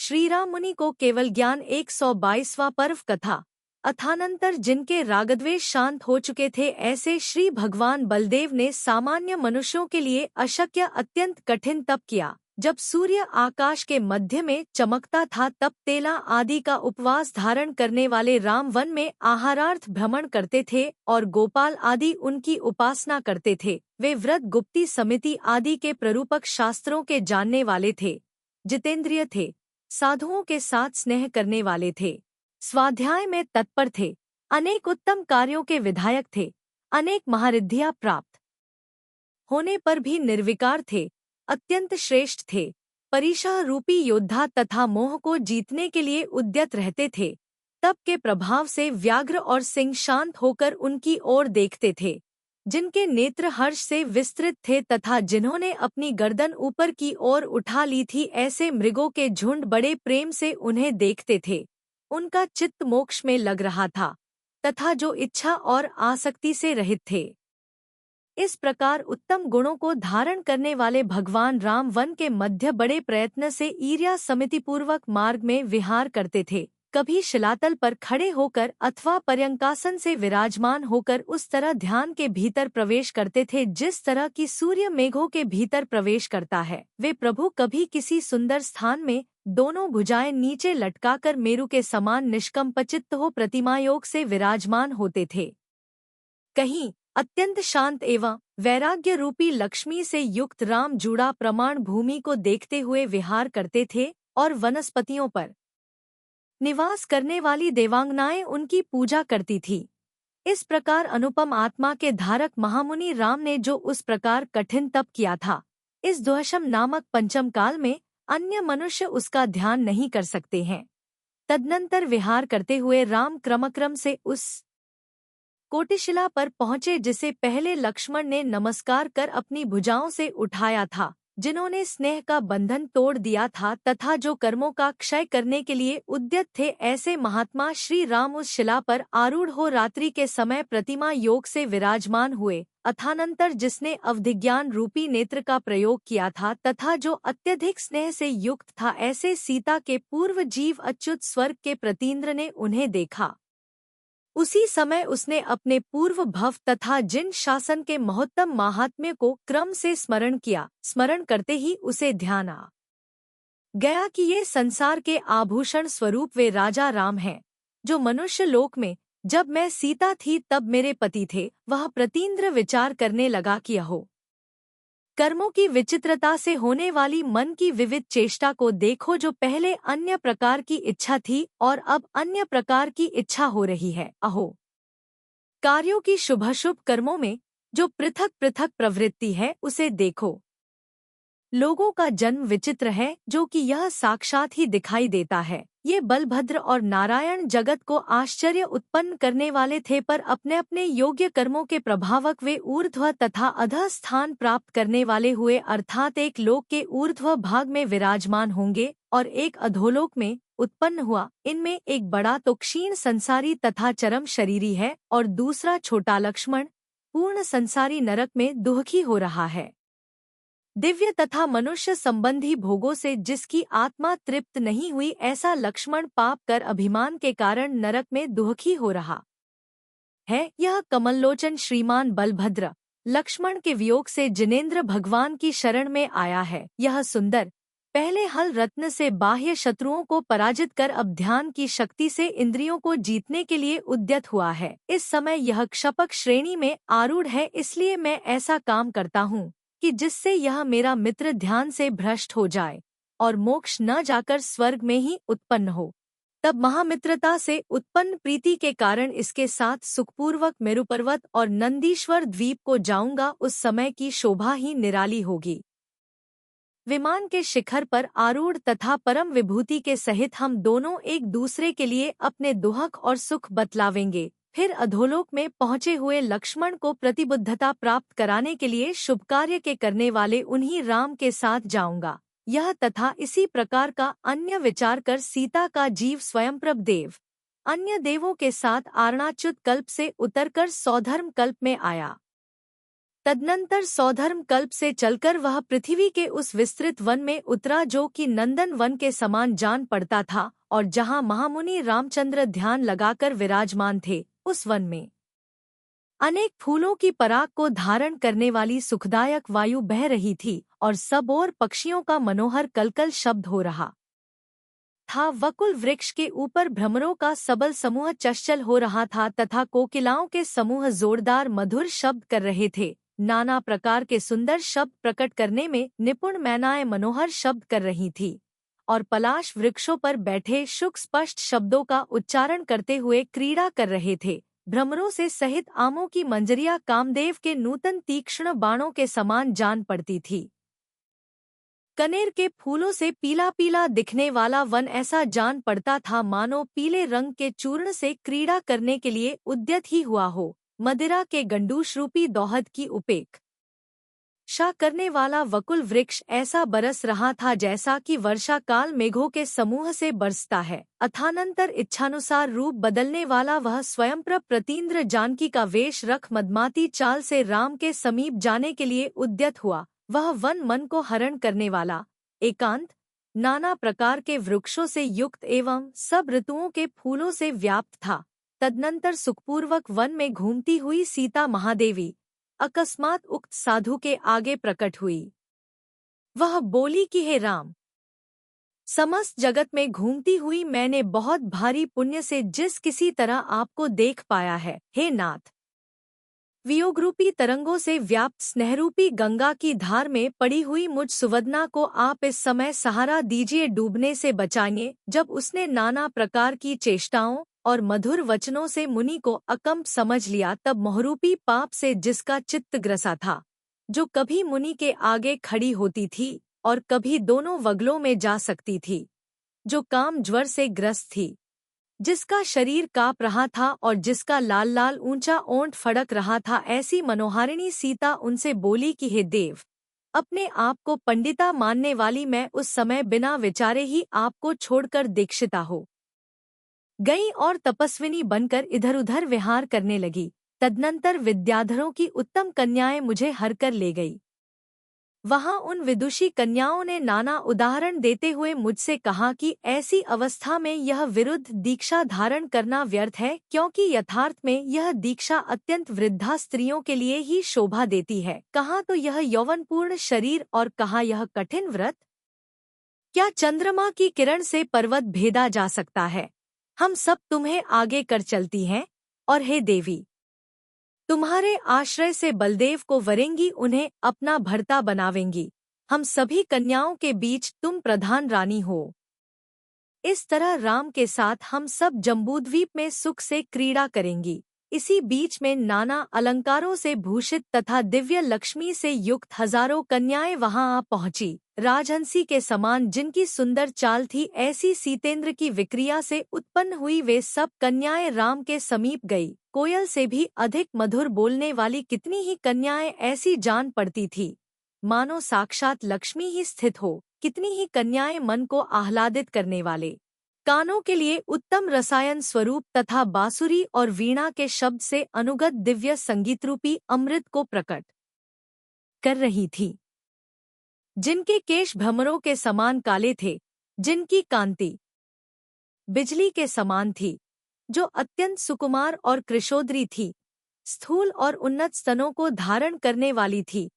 श्रीराम मुनि को केवल ज्ञान 122वां पर्व कथा। अथानंतर जिनके रागद्वेष शांत हो चुके थे, ऐसे श्री भगवान बलदेव ने सामान्य मनुष्यों के लिए अशक्य अत्यंत कठिन तप किया। जब सूर्य आकाश के मध्य में चमकता था, तब तेला आदि का उपवास धारण करने वाले राम वन में आहारार्थ भ्रमण करते थे और गोपाल आदि उनकी उपासना करते थे। वे व्रत, गुप्ती, समिति आदि के प्ररूपक शास्त्रों के जानने वाले थे, जितेंद्रिय थे, साधुओं के साथ स्नेह करने वाले थे, स्वाध्याय में तत्पर थे, अनेक उत्तम कार्यों के विधायक थे, अनेक महारिद्धियां प्राप्त होने पर भी निर्विकार थे, अत्यंत श्रेष्ठ थे, परीक्षा रूपी योद्धा तथा मोह को जीतने के लिए उद्यत रहते थे। तप के प्रभाव से व्याघ्र और सिंह शांत होकर उनकी ओर देखते थे, जिनके नेत्र हर्ष से विस्तृत थे तथा जिन्होंने अपनी गर्दन ऊपर की ओर उठा ली थी, ऐसे मृगों के झुंड बड़े प्रेम से उन्हें देखते थे। उनका चित्त मोक्ष में लग रहा था तथा जो इच्छा और आसक्ति से रहित थे। इस प्रकार उत्तम गुणों को धारण करने वाले भगवान राम वन के मध्य बड़े प्रयत्न से ईर्ष्या समितिपूर्वक मार्ग में विहार करते थे। कभी शिलातल पर खड़े होकर अथवा पर्यंकासन से विराजमान होकर उस तरह ध्यान के भीतर प्रवेश करते थे जिस तरह की सूर्य मेघों के भीतर प्रवेश करता है। वे प्रभु कभी किसी सुंदर स्थान में दोनों भुजाएं नीचे लटकाकर मेरु के समान निष्कंपचित्त हो प्रतिमा योग से विराजमान होते थे। कहीं अत्यंत शांत एवं वैराग्य रूपी लक्ष्मी से युक्त राम जूड़ा प्रमाण भूमि को देखते हुए विहार करते थे और वनस्पतियों पर निवास करने वाली देवांगनाएं उनकी पूजा करती थी। इस प्रकार अनुपम आत्मा के धारक महामुनि राम ने जो उस प्रकार कठिन तप किया था, इस द्वशम नामक पंचम काल में अन्य मनुष्य उसका ध्यान नहीं कर सकते हैं। तदनंतर विहार करते हुए राम क्रमक्रम से उस कोटिशिला पर पहुंचे जिसे पहले लक्ष्मण ने नमस्कार कर अपनी भुजाओं से उठाया था, जिन्होंने स्नेह का बंधन तोड़ दिया था तथा जो कर्मों का क्षय करने के लिए उद्यत थे। ऐसे महात्मा श्री राम उस शिला पर आरूढ़ हो रात्रि के समय प्रतिमा योग से विराजमान हुए। अथानंतर जिसने अवधिज्ञान रूपी नेत्र का प्रयोग किया था तथा जो अत्यधिक स्नेह से युक्त था, ऐसे सीता के पूर्व जीव अच्युत स्वर्ग के प्रतीन्द्र ने उन्हें देखा। उसी समय उसने अपने पूर्व भव तथा जिन शासन के महोत्तम महात्म्य को क्रम से स्मरण किया। स्मरण करते ही उसे ध्यान आ गया कि ये संसार के आभूषण स्वरूप वे राजा राम हैं, जो मनुष्य लोक में जब मैं सीता थी तब मेरे पति थे। वह प्रतीन्द्र विचार करने लगा कि अहो, कर्मों की विचित्रता से होने वाली मन की विविध चेष्टा को देखो, जो पहले अन्य प्रकार की इच्छा थी और अब अन्य प्रकार की इच्छा हो रही है। अहो, कार्यों की शुभाशुभ कर्मों में जो पृथक पृथक प्रवृत्ति है उसे देखो। लोगों का जन्म विचित्र है, जो कि यह साक्षात ही दिखाई देता है। ये बलभद्र और नारायण जगत को आश्चर्य उत्पन्न करने वाले थे, पर अपने अपने योग्य कर्मों के प्रभावक वे ऊर्ध्व तथा अधः स्थान प्राप्त करने वाले हुए, अर्थात एक लोक के ऊर्ध्व भाग में विराजमान होंगे और एक अधोलोक में उत्पन्न हुआ। इनमें एक बड़ा तो क्षीण संसारी तथा चरम शरीरी है और दूसरा छोटा लक्ष्मण पूर्ण संसारी नरक में दुखी हो रहा है। दिव्य तथा मनुष्य संबंधी भोगों से जिसकी आत्मा तृप्त नहीं हुई, ऐसा लक्ष्मण पाप कर अभिमान के कारण नरक में दुखी हो रहा है। यह कमललोचन श्रीमान बलभद्र लक्ष्मण के वियोग से जिनेंद्र भगवान की शरण में आया है। यह सुंदर पहले हल रत्न से बाह्य शत्रुओं को पराजित कर अब ध्यान की शक्ति से इंद्रियों को जीतने के लिए उद्यत हुआ है। इस समय यह क्षपक श्रेणी में आरूढ़ है, इसलिए मैं ऐसा काम करता हूँ कि जिससे यह मेरा मित्र ध्यान से भ्रष्ट हो जाए और मोक्ष न जाकर स्वर्ग में ही उत्पन्न हो। तब महामित्रता से उत्पन्न प्रीति के कारण इसके साथ सुखपूर्वक मेरु पर्वत और नंदीश्वर द्वीप को जाऊंगा। उस समय की शोभा ही निराली होगी। विमान के शिखर पर आरूढ़ तथा परम विभूति के सहित हम दोनों एक दूसरे के लिए अपने दुहक और सुख बतलावेंगे। फिर अधोलोक में पहुँचे हुए लक्ष्मण को प्रतिबुद्धता प्राप्त कराने के लिए शुभ कार्य के करने वाले उन्हीं राम के साथ जाऊंगा। यह तथा इसी प्रकार का अन्य विचार कर सीता का जीव स्वयंप्रभ देव अन्य देवों के साथ आरणाच्युत कल्प से उतरकर सौधर्म कल्प में आया तदनंतर सौधर्म कल्प से चलकर वह पृथ्वी के उस विस्तृत वन में उतरा जो कि नंदन वन के समान जान पड़ता था, और जहाँ महामुनि रामचंद्र ध्यान लगाकर विराजमान थे, उस वन में अनेक फूलों की पराग को धारण करने वाली सुखदायक वायु बह रही थी, और सब ओर पक्षियों का मनोहर कलकल शब्द हो रहा था। वकुल वृक्ष के ऊपर भ्रमरों का सबल समूह चंचल हो रहा था तथा कोकिलाओं के समूह जोरदार मधुर शब्द कर रहे थे। नाना प्रकार के सुंदर शब्द प्रकट करने में निपुण मैनाएं मनोहर शब्द कर रही थी, और पलाश वृक्षों पर बैठे शुक स्पष्ट शब्दों का उच्चारण करते हुए क्रीड़ा कर रहे थे। भ्रमरों से सहित आमों की मंजरियां कामदेव के नूतन तीक्ष्ण बाणों के समान जान पड़ती थी। कनेर के फूलों से पीला पीला दिखने वाला वन ऐसा जान पड़ता था मानो पीले रंग के चूर्ण से क्रीड़ा करने के लिए उद्यत ही हुआ हो। मदिरा के गंडूष रूपी दोहद की उपेक्षा करने वाला वकुल वृक्ष ऐसा बरस रहा था जैसा कि वर्षा काल मेघों के समूह से बरसता है। अथानंतर इच्छानुसार रूप बदलने वाला वह स्वयंप्रभ प्रतीन्द्र जानकी का वेश रख मदमाती चाल से राम के समीप जाने के लिए उद्यत हुआ। वह वन मन को हरण करने वाला, एकांत, नाना प्रकार के वृक्षों से युक्त एवं सब ऋतुओं के फूलों से व्याप्त था। तदनंतर सुखपूर्वक वन में घूमती हुई सीता महादेवी अकस्मात उक्त साधु के आगे प्रकट हुई। वह बोली कि हे राम, समस्त जगत में घूमती हुई मैंने बहुत भारी पुण्य से जिस किसी तरह आपको देख पाया है, हे नाथ, वियोगरूपी तरंगों से व्याप्त स्नेहरूपी गंगा की धार में पड़ी हुई मुझ सुवदना को आप इस समय सहारा दीजिए, डूबने से बचाइए। जब उसने नाना प्रकार की चेष्टाओं और मधुर वचनों से मुनि को अकंप समझ लिया, तब मोहरूपी पाप से जिसका चित्त ग्रसा था, जो कभी मुनि के आगे खड़ी होती थी और कभी दोनों वगलों में जा सकती थी, जो काम ज्वर से ग्रस्त थी, जिसका शरीर काँप रहा था और जिसका लाल लाल ऊंचा ओंठ फड़क रहा था, ऐसी मनोहारिणी सीता उनसे बोली कि हे देव, अपने आप को पंडिता मानने वाली मैं उस समय बिना विचारे ही आपको छोड़कर दीक्षिता हो गई और तपस्विनी बनकर इधर उधर विहार करने लगी। तदनंतर विद्याधरों की उत्तम कन्याएं मुझे हर कर ले गई। वहां उन विदुषी कन्याओं ने नाना उदाहरण देते हुए मुझसे कहा कि ऐसी अवस्था में यह विरुद्ध दीक्षा धारण करना व्यर्थ है, क्योंकि यथार्थ में यह दीक्षा अत्यंत वृद्धा स्त्रियों के लिए ही शोभा देती है। कहाँ तो यह यौवनपूर्ण शरीर और कहाँ यह कठिन व्रत। क्या चंद्रमा की किरण से पर्वत भेदा जा सकता है। हम सब तुम्हें आगे कर चलती हैं, और हे देवी, तुम्हारे आश्रय से बलदेव को वरेंगी, उन्हें अपना भर्ता बनावेंगी। हम सभी कन्याओं के बीच तुम प्रधान रानी हो। इस तरह राम के साथ हम सब जम्बूद्वीप में सुख से क्रीड़ा करेंगी। इसी बीच में नाना अलंकारों से भूषित तथा दिव्य लक्ष्मी से युक्त हजारों कन्याएं वहां आ पहुंची। राजहंसी के समान जिनकी सुंदर चाल थी, ऐसी सीतेंद्र की विक्रिया से उत्पन्न हुई वे सब कन्याएं राम के समीप गई। कोयल से भी अधिक मधुर बोलने वाली कितनी ही कन्याएं ऐसी जान पड़ती थी मानो साक्षात लक्ष्मी ही स्थित हो। कितनी ही कन्याएं मन को आह्लादित करने वाले, कानों के लिए उत्तम रसायन स्वरूप तथा बांसुरी और वीणा के शब्द से अनुगत दिव्य संगीतरूपी अमृत को प्रकट कर रही थी। जिनके केश भ्रमरों के समान काले थे, जिनकी कांति बिजली के समान थी, जो अत्यंत सुकुमार और कृशोद्री थी, स्थूल और उन्नत स्तनों को धारण करने वाली थी,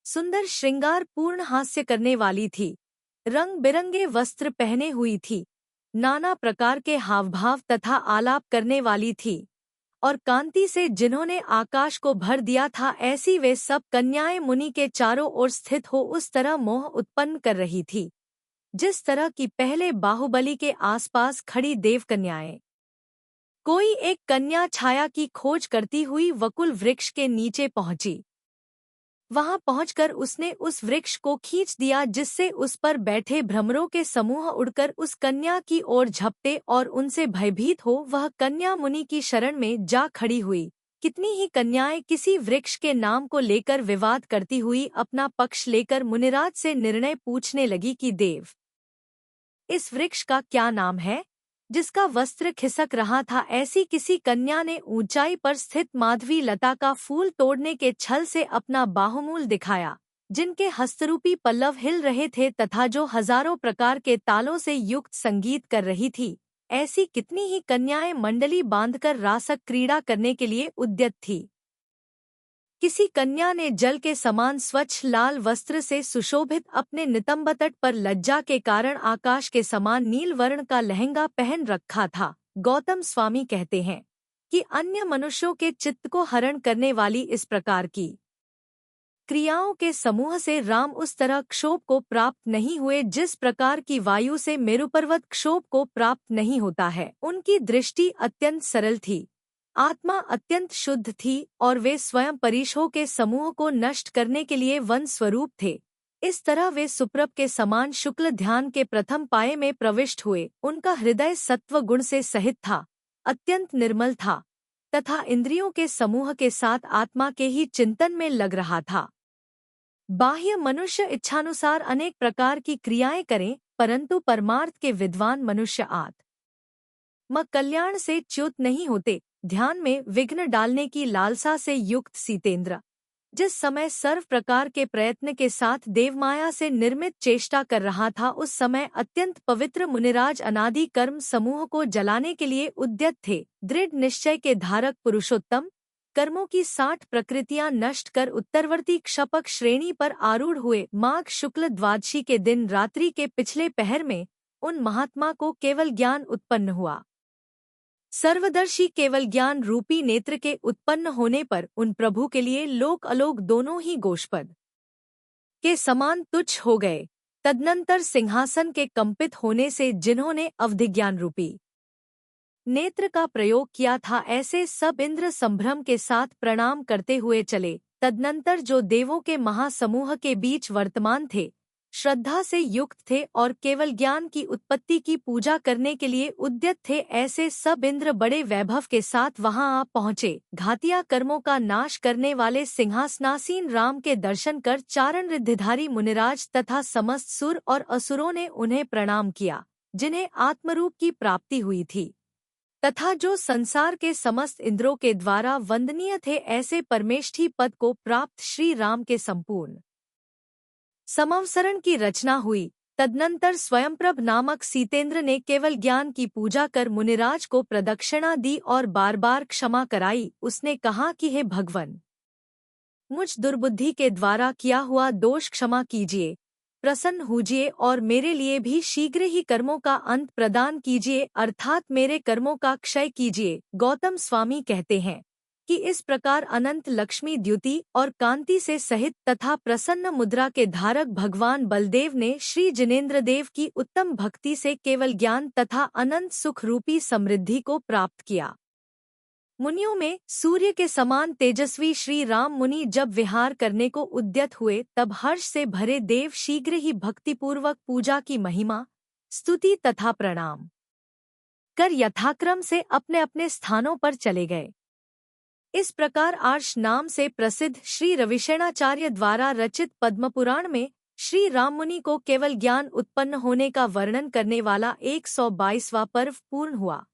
सुंदर श्रृंगार पूर्ण हास्य करने वाली थी, रंग बिरंगे वस्त्र पहने हुई थी, नाना प्रकार के हावभाव तथा आलाप करने वाली थी, और कांति से जिन्होंने आकाश को भर दिया था, ऐसी वे सब कन्याएं मुनि के चारों ओर स्थित हो उस तरह मोह उत्पन्न कर रही थी, जिस तरह की पहले बाहुबली के आसपास खड़ी देव कन्याएं। कोई एक कन्या छाया की खोज करती हुई वकुल वृक्ष के नीचे पहुंची। वहां पहुंचकर उसने उस वृक्ष को खींच दिया, जिससे उस पर बैठे भ्रमरों के समूह उड़कर उस कन्या की ओर झपटे और उनसे भयभीत हो वह कन्या मुनि की शरण में जा खड़ी हुई। कितनी ही कन्याएं किसी वृक्ष के नाम को लेकर विवाद करती हुई अपना पक्ष लेकर मुनिराज से निर्णय पूछने लगी कि देव, इस वृक्ष का क्या नाम है। जिसका वस्त्र खिसक रहा था, ऐसी किसी कन्या ने ऊंचाई पर स्थित माधवी लता का फूल तोड़ने के छल से अपना बाहुमूल दिखाया, जिनके हस्तरूपी पल्लव हिल रहे थे तथा जो हजारों प्रकार के तालों से युक्त संगीत कर रही थी। ऐसी कितनी ही कन्याएं मंडली बांधकर रासक क्रीड़ा करने के लिए उद्यत थी। किसी कन्या ने जल के समान स्वच्छ लाल वस्त्र से सुशोभित अपने नितंब तट पर लज्जा के कारण आकाश के समान नील वर्ण का लहंगा पहन रखा था। गौतम स्वामी कहते हैं कि अन्य मनुष्यों के चित्त को हरण करने वाली इस प्रकार की क्रियाओं के समूह से राम उस तरह क्षोभ को प्राप्त नहीं हुए जिस प्रकार की वायु से मेरुपर्वत क्षोभ को प्राप्त नहीं होता है। उनकी दृष्टि अत्यंत सरल थी, आत्मा अत्यंत शुद्ध थी और वे स्वयं परीक्षों के समूह को नष्ट करने के लिए वन स्वरूप थे। इस तरह वे सुप्रभ के समान शुक्ल ध्यान के प्रथम पाये में प्रविष्ट हुए। उनका हृदय सत्व गुण से सहित था, अत्यंत निर्मल था तथा इंद्रियों के समूह के साथ आत्मा के ही चिंतन में लग रहा था। बाह्य मनुष्य इच्छानुसार अनेक प्रकार की क्रियाएं करें, परंतु परमार्थ के विद्वान मनुष्य आत्म कल्याण से च्युत नहीं होते। ध्यान में विघ्न डालने की लालसा से युक्त सीतेंद्र जिस समय सर्व प्रकार के प्रयत्न के साथ देवमाया से निर्मित चेष्टा कर रहा था, उस समय अत्यंत पवित्र मुनिराज अनादि कर्म समूह को जलाने के लिए उद्यत थे। दृढ़ निश्चय के धारक पुरुषोत्तम कर्मों की 60 प्रकृतियां नष्ट कर उत्तरवर्ती क्षपक श्रेणी पर आरूढ़ हुए। माघ शुक्ल द्वादशी के दिन रात्रि के पिछले पहर में उन महात्मा को केवल ज्ञान उत्पन्न हुआ। सर्वदर्शी केवल ज्ञान रूपी नेत्र के उत्पन्न होने पर उन प्रभु के लिए लोक अलोक दोनों ही गोष्पद के समान तुच्छ हो गए। तदनंतर सिंहासन के कंपित होने से जिन्होंने अवधिज्ञान रूपी नेत्र का प्रयोग किया था, ऐसे सब इंद्र संभ्रम के साथ प्रणाम करते हुए चले। तदनंतर जो देवों के महासमूह के बीच वर्तमान थे, श्रद्धा से युक्त थे और केवल ज्ञान की उत्पत्ति की पूजा करने के लिए उद्यत थे, ऐसे सब इंद्र बड़े वैभव के साथ वहां आ पहुंचे। घातिया कर्मों का नाश करने वाले सिंहासनासीन राम के दर्शन कर चारण रिद्धिधारी मुनिराज तथा समस्त सुर और असुरों ने उन्हें प्रणाम किया, जिन्हें आत्मरूप की प्राप्ति हुई थी तथा जो संसार के समस्त इंद्रों के द्वारा वंदनीय थे। ऐसे परमेष्ठी पद को प्राप्त श्री राम के संपूर्ण समवसरण की रचना हुई। तदनंतर स्वयंप्रभ नामक सीतेंद्र ने केवल ज्ञान की पूजा कर मुनिराज को प्रदक्षिणा दी और बार बार क्षमा कराई। उसने कहा कि हे भगवन, मुझ दुर्बुद्धि के द्वारा किया हुआ दोष क्षमा कीजिए, प्रसन्न होजिए और मेरे लिए भी शीघ्र ही कर्मों का अंत प्रदान कीजिए, अर्थात मेरे कर्मों का क्षय कीजिए। गौतम स्वामी कहते हैं कि इस प्रकार अनंत लक्ष्मी द्युति और कांति से सहित तथा प्रसन्न मुद्रा के धारक भगवान बलदेव ने श्री जिनेन्द्र देव की उत्तम भक्ति से केवल ज्ञान तथा अनंत सुख रूपी समृद्धि को प्राप्त किया। मुनियों में सूर्य के समान तेजस्वी श्री राम मुनि जब विहार करने को उद्यत हुए, तब हर्ष से भरे देव शीघ्र ही भक्तिपूर्वक पूजा की महिमा, स्तुति तथा प्रणाम कर यथाक्रम से अपने अपने स्थानों पर चले गए। इस प्रकार आर्ष नाम से प्रसिद्ध श्री रविशेणाचार्य द्वारा रचित पद्मपुराण में श्री राम मुनि को केवल ज्ञान उत्पन्न होने का वर्णन करने वाला 122वां पर्व पूर्ण हुआ।